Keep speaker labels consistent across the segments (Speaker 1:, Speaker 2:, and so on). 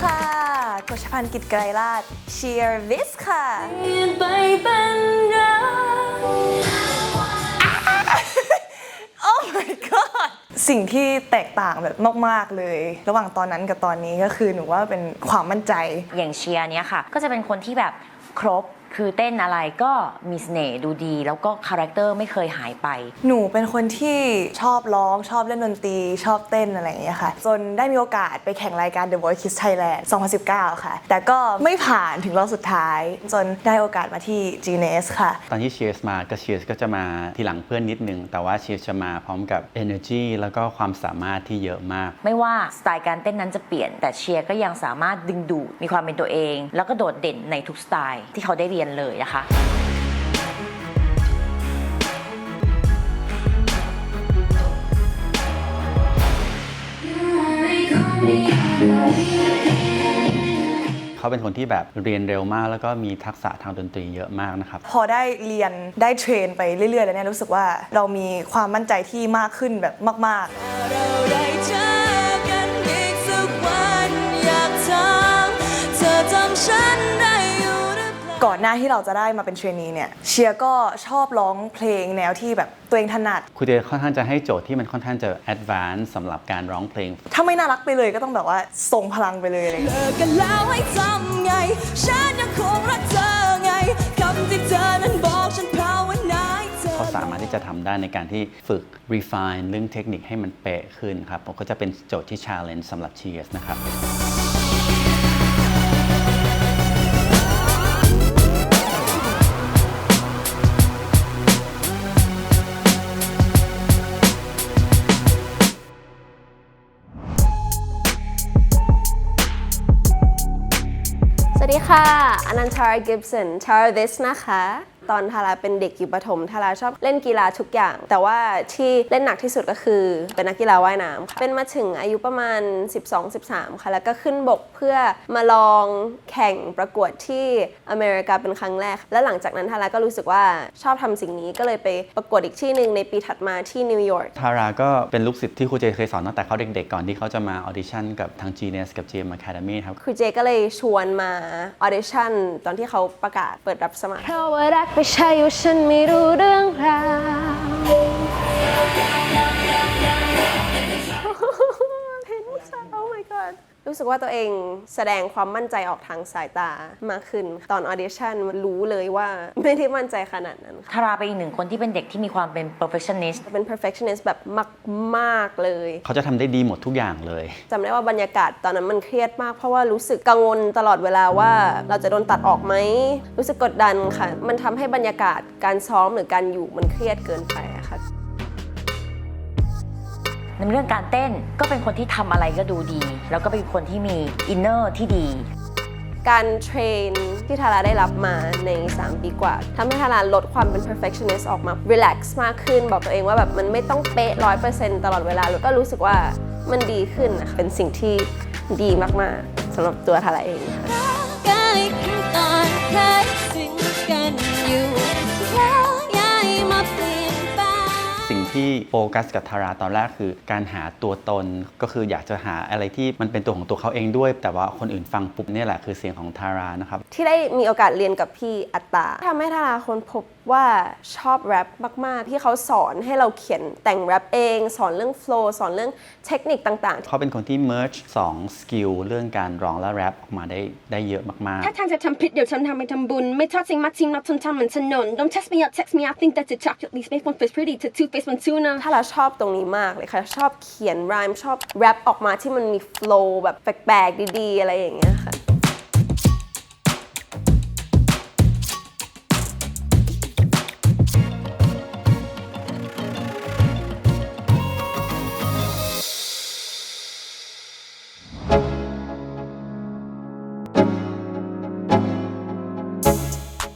Speaker 1: ค่ะกฤษพันธ์กิจไกรราช Cheer This ค่ะ Oh my god สิ่งที่แตกต่างแบบมากๆเลยระหว่างตอนนั้นกับตอนนี้ก็คือหนูว่าเป็นความมั่นใจ
Speaker 2: อย่างเชียร์เนี้ยค่ะก็จะเป็นคนที่แบบครบคือเต้นอะไรก็มีเสน่ห์ดูดีแล้วก็คาแรคเตอร์ไม่เคยหายไป
Speaker 1: หนูเป็นคนที่ชอบร้องชอบเล่นดนตรีชอบเต้นอะไรอย่างเงี้ยค่ะจนได้มีโอกาสไปแข่งรายการ The Voice Kids Thailand 2019 ค่ะแต่ก็ไม่ผ่านถึงรอบสุดท้ายจนได้โอกาสมาที่ Genius ค่ะ
Speaker 3: ตอนที่ Cheers มาก็ Cheers ก็จะมาทีหลังเพื่อนนิดนึงแต่ว่า Cheers จะมาพร้อมกับ energy แล้วก็ความสามารถที่เยอะมาก
Speaker 2: ไม่ว่าสไตล์การเต้นนั้นจะเปลี่ยนแต่เชียร์ก็ยังสามารถดึงดูดมีความเป็นตัวเองแล้วก็โดดเด่นในทุกสไตล์ที่เขาได้เรียนเลยนะคะ
Speaker 3: เขาเป็นคนที่แบบเรียนเร็วมากแล้วก็มีทักษะทางดนตรีเยอะมากนะครับ
Speaker 1: พอได้เรียนได้เทรนไปเรื่อยๆแล้วเนี่ยรู้สึกว่าเรามีความมั่นใจที่มากขึ้นแบบมากๆก่อนหน้าที่เราจะได้มาเป็นเทรนนีเนี่ยเชียร์ก็ชอบร้องเพลงแนวที่แบบตัวเองถนัด
Speaker 3: ครูเจค่อนข้างจะให้โจทย์ที่มันค่อนข้างจะ advance สำหรับการร้องเพลง
Speaker 1: ถ้าไม่น่ารักไปเลยก็ต้องแบบว่าทรงพลังไปเลยอะไรอย่างเงี้ยกันแล้วให้ทำไงฉันยังคงรักเธอไงคำที่เธอนั้นบอกฉันภาวนา
Speaker 3: เขาสามารถที่จะทำได้ในการที่ฝึก refine เรื่องเทคนิคให้มันเป๊ะขึ้นครับก็จะเป็นโจทย์ที่ challenge สำหรับ Cheers นะครับ
Speaker 4: สวัสดีค่ะอนันทารา กิฟสัน ทารา this นะคะตอนทาราเป็นเด็กอยู่ประถมทาราชอบเล่นกีฬาทุกอย่างแต่ว่าที่เล่นหนักที่สุดก็คือเป็นนักกีฬาว่ายน้ำค่ะเป็นมาถึงอายุประมาณ 12-13 ค่ะแล้วก็ขึ้นบกเพื่อมาลองแข่งประกวดที่อเมริกาเป็นครั้งแรกแล้วหลังจากนั้นทาราก็รู้สึกว่าชอบทำสิ่งนี้ก็เลยไปประกวดอีกที่หนึ่งในปีถัดมาที่นิวยอร์ก
Speaker 3: ทาราก็เป็นลูกศิษย์ที่ครูเจเคยสอนตั้งแต่เขาเด็กๆก่อนที่เขาจะมาออดิชั่นกับทาง Genius กับ GM Academy ครับ
Speaker 4: ครูเจก็เลยชวนมาออดิชั่นตอนที่เขาประกาศเปิดรับสมัครเพราะว่ารักไม่ใช่ฉันไม่รู้เรื่องราวเพลงลูกสาว Oh my god รู้สึกว่าตัวเองแสดงความมั่นใจออกทางสายตามากขึ้นตอนออดิชั่นรู้เลยว่าไม่ได้มั่นใจขนาดนั้น
Speaker 2: ทาราเป็นอีกหนึ่งคนที่เป็นเด็กที่มีความเป็น perfectionist
Speaker 4: เป็น perfectionist แบบมากๆเลย
Speaker 3: เขาจะทำได้ดีหมดทุกอย่างเลย
Speaker 4: จำได้ว่าบรรยากาศตอนนั้นมันเครียดมากเพราะว่ารู้สึกกังวลตลอดเวลาว่าเราจะโดนตัดออกไหมรู้สึกกดดันค่ะมันทำให้บรรยากาศการซ้อมหรือการอยู่มันเครียดเกินไปค่ะ
Speaker 2: ในเรื่องการเต้นก็เป็นคนที่ทำอะไรก็ดูดีแล้วก็เป็นคนที่มีอินเนอร์ที่ดี
Speaker 4: การเทรนที่ทาราได้รับมาใน3 ปีกว่าทำให้ทาราลดความเป็น perfectionist ออกมา relax มากขึ้นบอกตัวเองว่าแบบมันไม่ต้องเป๊ะ 100% ตลอดเวลาแล้วก็รู้สึกว่ามันดีขึ้นนะคะเป็นสิ่งที่ดีมากๆสำหรับตัวทาราเอง
Speaker 3: สิ่งที่โฟกัสกับทาราตอนแรกคือการหาตัวตนก็คืออยากจะหาอะไรที่มันเป็นตัวของตัวเขาเองด้วยแต่ว่าคนอื่นฟังปุ๊บนี่แหละคือเสียงของทารานะครับ
Speaker 4: ที่ได้มีโอกาสเรียนกับพี่อัตตาทำให้ทาราค้นพบว่าชอบแรปมากๆที่เขาสอนให้เราเขียนแต่งแรปเองสอนเรื่องโฟล์สอนเรื่องเทคนิคต่าง
Speaker 3: ๆเขาเป็นคนที่ merge 2 สกิลเรื่องการร้องและแรปออกมาได้เยอะมากๆ
Speaker 5: ถ้าทางจะทำผิดเดี๋ยวฉันทำไปทำบุญไม่ทอดสิ่งมัดทิ้งนับทนทำเหมือนถนน Don't test me out text me I think that it's chocolate space one face pretty to two face one tuna
Speaker 4: ถ้าเราชอบตรงนี้มากเลยค่ะชอบเขียนไรม์ชอบแรปออกมาที่มันมีโฟล์แบบแปลกๆดีๆอะไรอย่างเงี้ยค่ะ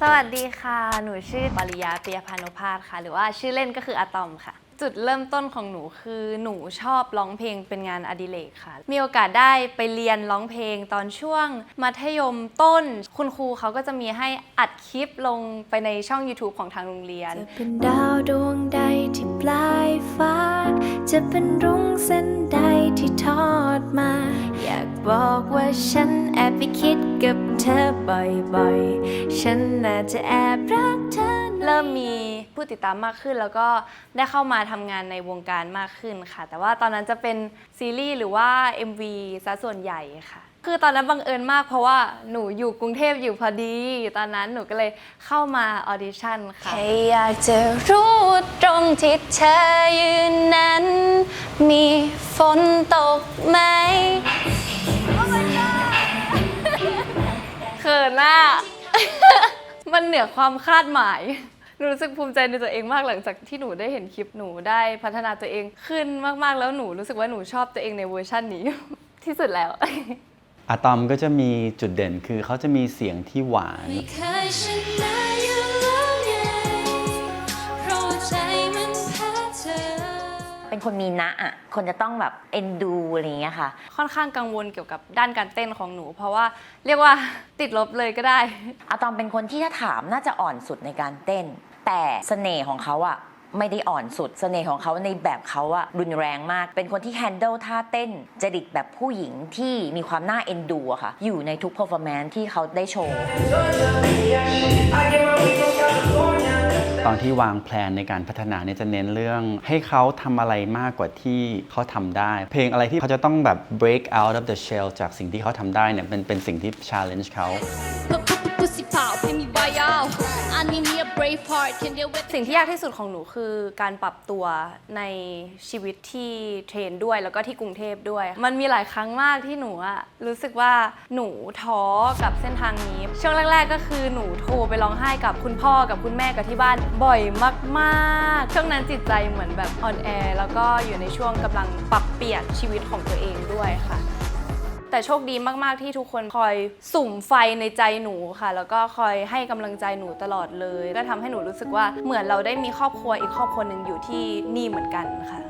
Speaker 6: สวัสดีค่ะหนูชื่อปริยา ปิยพานุภาสค่ะหรือว่าชื่อเล่นก็คืออะตอมค่ะ จุดเริ่มต้นของหนูคือหนูชอบร้องเพลงเป็นงานอดิเรกค่ะ มีโอกาสได้ไปเรียนร้องเพลงตอนช่วงมัธยมต้น คุณครูเขาก็จะมีให้อัดคลิปลงไปในช่อง YouTube ของทางโรงเรียน
Speaker 7: จะเป็นดาวดวงใดที่ปลายฟ้า จะเป็นรุ่งเส้นใดที่ทอดมา อยากบอกว่าฉันแอบไปคิดกับเธอบ่อยๆ ฉันน่าจะแอบรักเธอ
Speaker 6: เริ่มมีผู้ติดตามมากขึ้นแล้วก็ได้เข้ามาทำงานในวงการมากขึ้นค่ะ แต่ว่าตอนนั้นจะเป็นซีรีส์หรือว่า MV ซะส่วนใหญ่ค่ะ คือตอนนั้นบังเอิญมากเพราะว่าหนูอยู่กรุงเทพอยู่พอดี ตอนนั้นหนูก็เลยเข้ามาออดิชั่นค่ะ
Speaker 7: แค่อยากจะรู้ตรงที่เธอยืนนั้น มีฝนตกไหม
Speaker 6: เขินอะ มันเหนือความคาดหมาย หนูรู้สึกภูมิใจในตัวเองมากหลังจากที่หนูได้เห็นคลิปหนูได้พัฒนาตัวเองขึ้นมากๆแล้วหนูรู้สึกว่าหนูชอบตัวเองในเวอร์ชันนี้ ที่สุดแล้ว
Speaker 3: อะตอมก็จะมีจุดเด่นคือเขาจะมีเสียงที่หวาน
Speaker 7: ไม่เคยชนะอยู่แล้วไงเพราะใจมันแพ้เธอ
Speaker 2: เป็นคนมีนะอ่ะคนจะต้องแบบเอ็นดูอะไรอย่างเงี้ยค่ะ
Speaker 6: ค่อนข้างกังวลเกี่ยวกับด้านการเต้นของหนู เพราะว่าเรียกว่าติดลบเลยก็ได้
Speaker 2: อะตอมเป็นคนที่ถ้าถามน่าจะอ่อนสุดในการเต้น แต่เสน่ห์ของเขาอะไม่ได้อ่อนสุดเสน่ห์ของเขาในแบบเขาอะรุนแรงมาก เป็นคนที่แฮนเดิลท่าเต้นจริตแบบผู้หญิงที่มีความน่าเอ็นดูอะค่ะอยู่ในทุกเพอร์ฟอร์แมนซ์ที่เขาได้โชว์
Speaker 3: ตอนที่วางแผนในการพัฒนาเนี่ยจะเน้นเรื่องให้เขาทำอะไรมากกว่าที่เขาทำได้ เพลงอะไรที่เขาจะต้องแบบ break out of the shell จากสิ่งที่เขาทำได้เนี่ยเป็นสิ่งที่ challenge เขา
Speaker 5: Pussy pow, pay me by y'all. I need me a brave heart, can deal with
Speaker 6: สิ่งที่ยากที่สุดของหนูคือการปรับตัวในชีวิตที่เทรนด้วยแล้วก็ที่กรุงเทพด้วย มันมีหลายครั้งมากที่หนูอะรู้สึกว่าหนูท้อกับเส้นทางนี้ ช่วงแรกๆก็คือหนูโทรไปร้องไห้กับคุณพ่อกับคุณแม่กับที่บ้านบ่อยมากๆช่วงนั้นจิตใจเหมือนแบบอ่อนแอแล้วก็อยู่ในช่วงกำลังปรับเปลี่ยนชีวิตของตัวเองด้วยค่ะ แต่โชคดีมากๆที่ทุกคนคอยสุ่มไฟในใจหนูค่ะ แล้วก็คอยให้กำลังใจหนูตลอดเลยก็ทำให้หนูรู้สึกว่าเหมือนเราได้มีครอบครัวอีกครอบครัวหนึ่งอยู่ที่นี่เหมือนกันค่ะ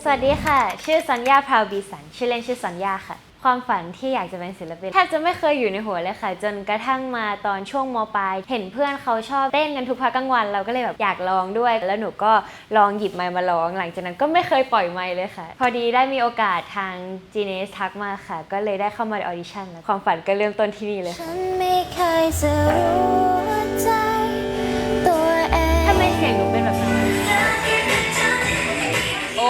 Speaker 8: สวัสดีค่ะ ชื่อสัญญาพราวบีสันชื่อเล่นชื่อสัญญาค่ะ ความฝันที่อยากจะเป็นศิลปินแทบจะไม่เคยอยู่ในหัวเลยค่ะ จนกระทั่งมาตอนช่วงม.ปลายเห็นเพื่อนเขาชอบเต้นกันทุกพักกลางวันเราก็เลยแบบอยากลองด้วย แล้วหนูก็ลองหยิบไมค์มาร้องหลังจากนั้นก็ไม่เคยปล่อยไมค์เลยค่ะ พอดีได้มีโอกาสทาง Genius ทักมาค่ะ ก็เลยได้เข้ามาออดิชั่นความฝันก็เริ่มต้นที่นี่เลย
Speaker 7: ฉันไม่เคยจะรู้ใจตัวเอง
Speaker 8: ทำไมเสียงหนูเป็นแบบนั้น
Speaker 6: โอ้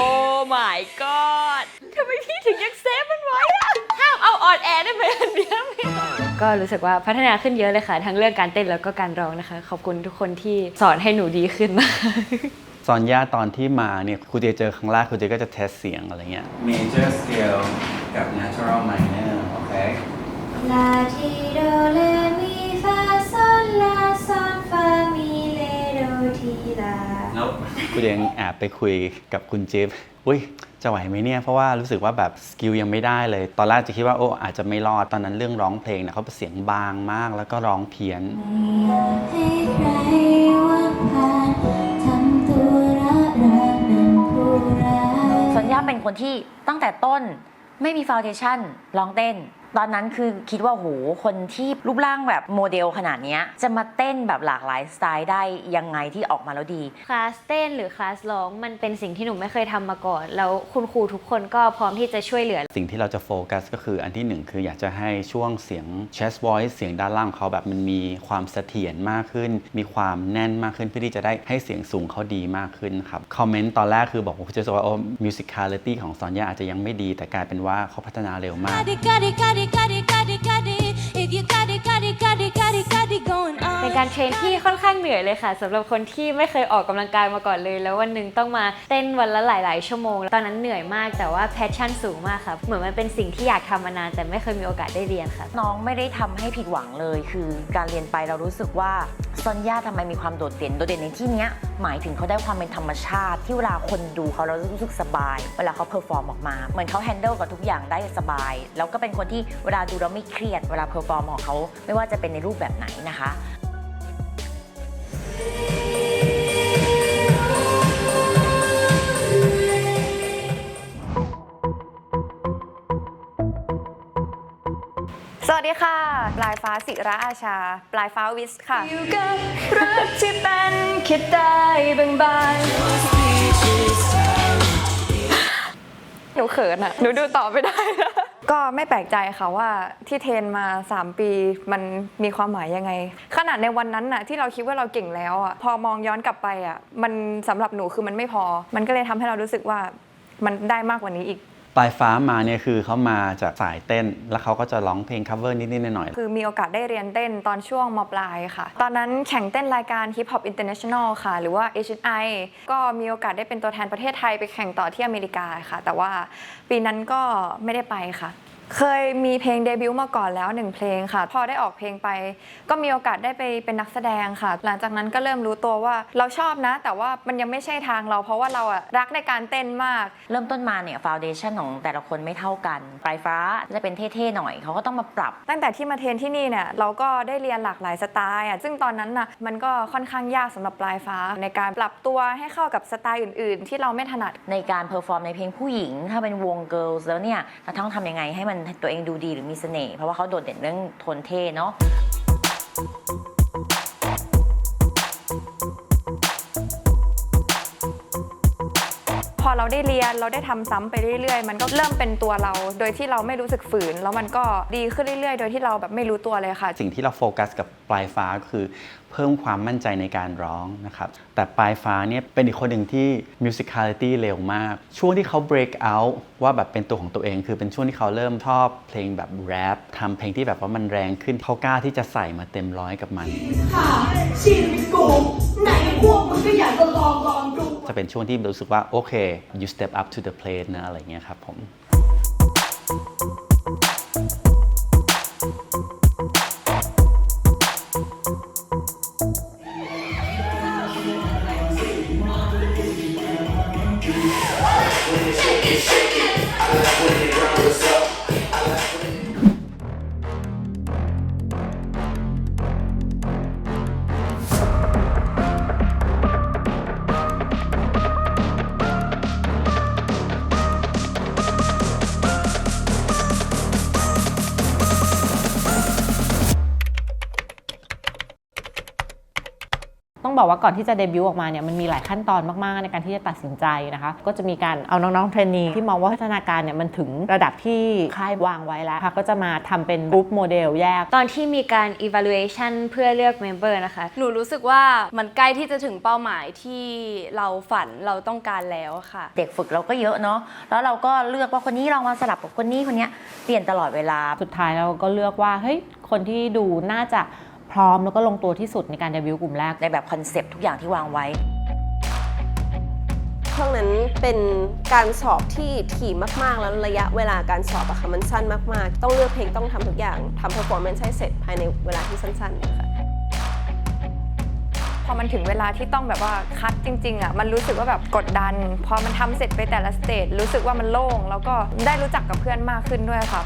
Speaker 6: my god ทำไมพี่ถึงยังเซฟมันไว้อะห้ามเอาออนแอร์ได้ไหมอันเนี้ย
Speaker 8: ก็รู้สึกว่าพัฒนาขึ้นเยอะเลยค่ะทั้งเรื่องการเต้นแล้วก็การร้องนะคะขอบคุณทุกคนที่สอนให้หนูดีขึ้นนะคะ
Speaker 3: ซอนย่าตอนที่มาเนี่ยครูเจเจอครั้งแรกครูเจก็จะเทสเสียงอะไรเงี้ย Major scale กับ Natural minor โอเค
Speaker 7: ลาทีโดเลมีฟาซอลลาซอนฟามีเลโดทีลา
Speaker 3: แล้วครูเจยังแอบไปคุยกับคุณจิ๊บอุ้ยจะไหวไหมเนี่ยเพราะว่ารู้สึกว่าแบบสกิลยังไม่ได้เลย ตอนแรกจะคิดว่าโอ้อาจจะไม่รอดตอนนั้นเรื่องร้องเพลงเนี่ยเขาเสียงบางมากแล้วก็ร้องเพี้ยน
Speaker 7: ให้ใครวันผ่านทำตัวระรักเป็นผู้ร้าย
Speaker 2: สัญญาเป็นคนที่ตั้งแต่ต้นไม่มีฟาวเดชั่นร้องเต้น ตอนนั้นคือคิดว่าโหคนที่รูปร่างแบบโมเดลขนาดนี้จะมาเต้นแบบหลากหลายสไตล์ได้ยังไงที่ออกมาแล้วดี
Speaker 8: คลาสเต้นหรือคลาสร้องมันเป็นสิ่งที่หนูไม่เคยทำมาก่อนแล้วคุณครูทุกคนก็พร้อมที่จะช่วยเหลือ
Speaker 3: สิ่งที่เราจะโฟกัสก็คืออันที่หนึ่งคืออยากจะให้ช่วงเสียง chest voice เสียงด้านล่างของเขาแบบมันมีความเสถียรมากขึ้น มีความแน่นมากขึ้นเพื่อที่จะได้ให้เสียงสูงเขาดีมากขึ้นครับคอมเมนต์ตอนแรกคือบอกว่าจะรู้สึกว่าโอ้ musicality ของซอนย่าอาจจะยังไม่ดีแต่กลายเป็นว่าเขาพัฒนาเร็วมาก
Speaker 7: If you got it going on
Speaker 8: เป็นการเทรนที่ค่อนข้างเหนื่อยเลยค่ะสำหรับคนที่ไม่เคยออกกำลังกายมาก่อนเลย แล้ววันหนึ่งต้องมาเต้นวันละหลายๆชั่วโมงตอนนั้นเหนื่อยมากแต่ว่าแพชชั่นสูงมากค่ะเหมือนมันเป็นสิ่งที่อยากทำมานานแต่ไม่เคยมีโอกาสได้เรียนค่ะ
Speaker 2: น้องไม่ได้ทำให้ผิดหวังเลยคือการเรียนไปเรารู้สึกว่า ซอนย่าทำไมมีความโดดเด่นในที่เนี้ยหมายถึงเขาได้ความเป็นธรรมชาติที่เวลาคนดูเขาเรารู้สึกสบายเวลาเขาเพอร์ฟอร์มออกมาเหมือนเขาแฮนเดิลกับทุกอย่างได้สบายแล้วก็เป็นคนที่เวลาดูเราไม่เครียดเวลาเพอร์ฟอร์มของเขาไม่ว่าจะเป็นในรูปแบบไหนนะคะ
Speaker 6: สวัสดีค่ะปลายฟ้าศิระอาชาปลายฟ้าวิสค่ะอยู่กับรักที่เป็นคิดได้บางหนูเขินอะหนูดูต่อไม่ได้นะก็ไม่แปลกใจค่ะว่าที่เทรนมา3 ปีมันมีความหมายยังไงขนาดในวันนั้นน่ะที่เราคิดว่าเราเก่งแล้วอะพอมองย้อนกลับไปอะมันสำหรับหนูคือมันไม่พอมันก็เลยทำให้เรารู้สึกว่ามันได้มากกว่านี้อีก
Speaker 3: ปลายฟ้ามาเนี่ยคือเขามาจากสายเต้นแล้วเขาก็จะร้องเพลง cover นิดๆหน่อยๆ
Speaker 6: คือมีโอกาสได้เรียนเต้นตอนช่วงม.ปลายค่ะตอนนั้นแข่งเต้นรายการ Hip Hop International ค่ะหรือว่า HNI ก็มีโอกาสได้เป็นตัวแทนประเทศไทยไปแข่งต่อที่อเมริกาค่ะแต่ว่าปีนั้นก็ไม่ได้ไปค่ะเคยมีเพลงเดบิวต์มาก่อนแล้ว1 เพลงค่ะพอได้ออกเพลงไปก็มีโอกาสได้ไปเป็นนักแสดงค่ะหลังจากนั้นก็เริ่มรู้ตัวว่าเราชอบนะแต่ว่ามันยังไม่ใช่ทางเราเพราะว่าเรารักในการเต้นมาก
Speaker 2: เริ่มต้นมาเนี่ยฟาวเดชั่นของแต่ละคนไม่เท่ากันปลายฟ้าจะเป็นเท่ๆหน่อยเขาก็ต้องมาปรับ
Speaker 6: ตั้งแต่ที่มาเทรนที่นี่เนี่ยเราก็ได้เรียนหลากหลายสไตล์ซึ่งตอนนั้นน่ะมันก็ค่อนข้างยากสำหรับปลายฟ้าในการปรับตัวให้เข้ากับสไตล์อื่นๆที่เราไม่ถนัด
Speaker 2: ในการเพอร์ฟอร์มในเพลงผู้หญิงถ้าเป็นวงเกิร์ลแล้วเนี่ยเราต้องทำยังไงให้มันตัวเองดูดีหรือมีเสน่ห์เพราะว่าเขาโดดเด่นเรื่องโทนเท่เนาะ
Speaker 6: พอเราได้เรียนเราได้ทำซ้ำไปเรื่อยๆมันก็เริ่มเป็นตัวเราโดยที่เราไม่รู้สึกฝืนแล้วมันก็ดีขึ้นเรื่อยๆโดยที่เราแบบไม่รู้ตัวเลยค่ะ
Speaker 3: สิ่งที่เราโฟกัสกับปลายฟ้าคือเพิ่มความมั่นใจในการร้องนะครับแต่ปลายฟ้าเนี่ยเป็นอีกคนหนึ่งที่ musicality เร็วมากช่วงที่เขา break out ว่าแบบเป็นตัวของตัวเองคือเป็นช่วงที่เขาเริ่มชอบเพลงแบบแรปทำเพลงที่แบบว่ามันแรงขึ้นเขากล้าที่จะใส่มาเต็มร้อยกับมันชีวิตกูไหนพวกมึงก็อยากจะลองดูจะเป็นช่วงที่รู้สึกว่าโอเค you step up to the plate นะอะไรเงี้ยครับผม
Speaker 9: ต้องบอกว่าก่อนที่จะเดบิวต์ออกมาเนี่ยมันมีหลายขั้นตอนมากๆในการที่จะตัดสินใจนะคะก็จะมีการเอาน้องๆเทรนนีที่มองว่าพัฒนาการเนี่ยมันถึงระดับที่ค่ายวางไว้แล้วค่ะก็จะมาทำเป็นกรุ๊ปโมเดลแยก
Speaker 8: ตอนที่มีการ evaluation เพื่อเลือกเมมเบอร์นะคะ
Speaker 6: หนูรู้สึกว่ามันใกล้ที่จะถึงเป้าหมายที่เราฝันเราต้องการแล้วค่ะ
Speaker 2: เด็กฝึกเราก็เยอะเนาะแล้วเราก็เลือกว่าคนนี้ลองมาสลับกับคนนี้เปลี่ยนตลอดเวลา
Speaker 9: สุดท้ายเราก็เลือกว่าเฮ้ยคนที่ดูน่าจะพร้อมแล้วก็ลงตัวที่สุดในการเดบิวต์กลุ่มแรก
Speaker 2: ในแบบคอนเซปต์ทุกอย่างที่วางไว้
Speaker 4: ช่วงนั้นเป็นการสอบที่ถี่มากๆแล้วระยะเวลาการสอบอะค่ะมันสั้นมากๆต้องเลือกเพลงต้องทำทุกอย่างทำ performance ให้เสร็จภายในเวลาที่สั้นๆนะคะ
Speaker 6: พอมันถึงเวลาที่ต้องแบบว่าคัดจริงๆอ่ะมันรู้สึกว่าแบบกดดันพอมันทำเสร็จไปแต่ละสเตจรู้สึกว่ามันโล่งแล้วก็ได้รู้จักกับเพื่อนมากขึ้นด้วยค่ะ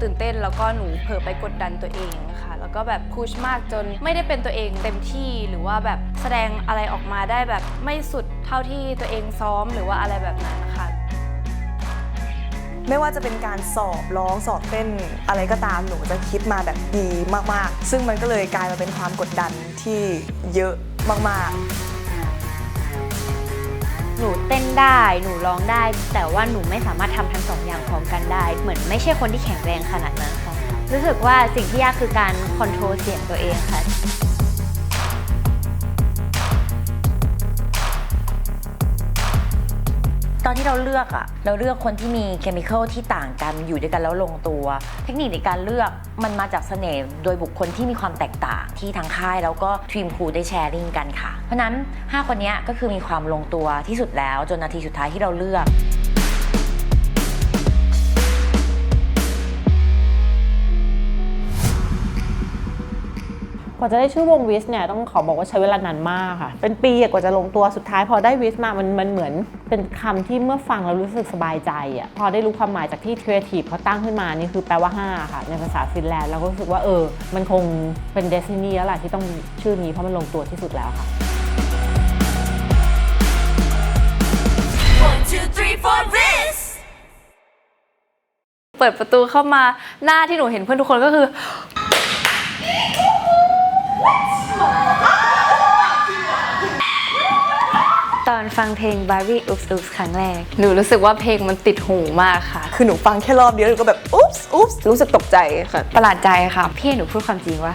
Speaker 6: ตื่นเต้นแล้วก็หนูเผลอไปกดดันตัวเองค่ะแล้วก็แบบพุชมากจนไม่ได้เป็นตัวเองเต็มที่หรือว่าแบบแสดงอะไรออกมาได้แบบไม่สุดเท่าที่ตัวเองซ้อมหรือว่าอะไรแบบนั้นค่ะไม่ว่าจะเป็นการสอบร้องสอบเต้นอะไรก็ตามหนูจะคิดมาแบบดีมากๆซึ่งมันก็เลยกลายมาเป็นความกดดันที่เยอะมากๆ
Speaker 8: หนูเต้นได้หนูร้องได้แต่ว่าหนูไม่สามารถทำทั้ง2 อย่างพร้อมกันได้เหมือนไม่ใช่คนที่แข็งแรงขนาดนั้นค่ะรู้สึกว่าสิ่งที่ยากคือการคอนโทรลเสียงตัวเองค่ะ
Speaker 2: ตอนที่เราเลือกคนที่มีเคมีคอลที่ต่างกันอยู่ด้วยกันแล้วลงตัวเทคนิคในการเลือกมันมาจากเสน่ห์โดยบุคคลที่มีความแตกต่างที่ทางค่ายแล้วก็ทีมครูได้แชร์ลิงกันค่ะเพราะนั้น5คนนี้ก็คือมีความลงตัวที่สุดแล้วจนนาทีสุดท้ายที่เราเลือก
Speaker 9: ผ พอจะได้ชื่อวงวิสเนี่ยต้องขอบอกว่าใช้เวลานานมากค่ะเป็นปีกว่าจะลงตัวสุดท้ายพอได้วิสมามันเหมือนเป็นคำที่เมื่อฟังแล้วรู้สึกสบายใจอ่ะพอได้รู้ความหมายจากที่ครีเอทีฟเขาตั้งขึ้นมานี่คือแปลว่า5ค่ะในภาษาฟินแลนด์เราก็รู้สึกว่ามันคงเป็นเดสตินีแล้วล่ะที่ต้องชื่อนี้เพราะมันลงตัวที่สุดแล้วค่ะ
Speaker 6: เปิดประตูเข้ามาหน้าที่หนูเห็นเพื่อนทุกคนก็คือ
Speaker 8: ตอนฟังเพลง Barbie Oops Oops ครั้งแรก
Speaker 6: หนูรู้สึกว่าเพลงมันติดหูมากค่ะ
Speaker 1: คือหนูฟังแค่รอบเดียวหนูก็แบบอุ๊บส์อุ๊บส์
Speaker 4: รู้สึกตกใจค่ะ
Speaker 6: ประหลาดใจค่ะ
Speaker 8: พี่ให้หนูพูดความจริงว่า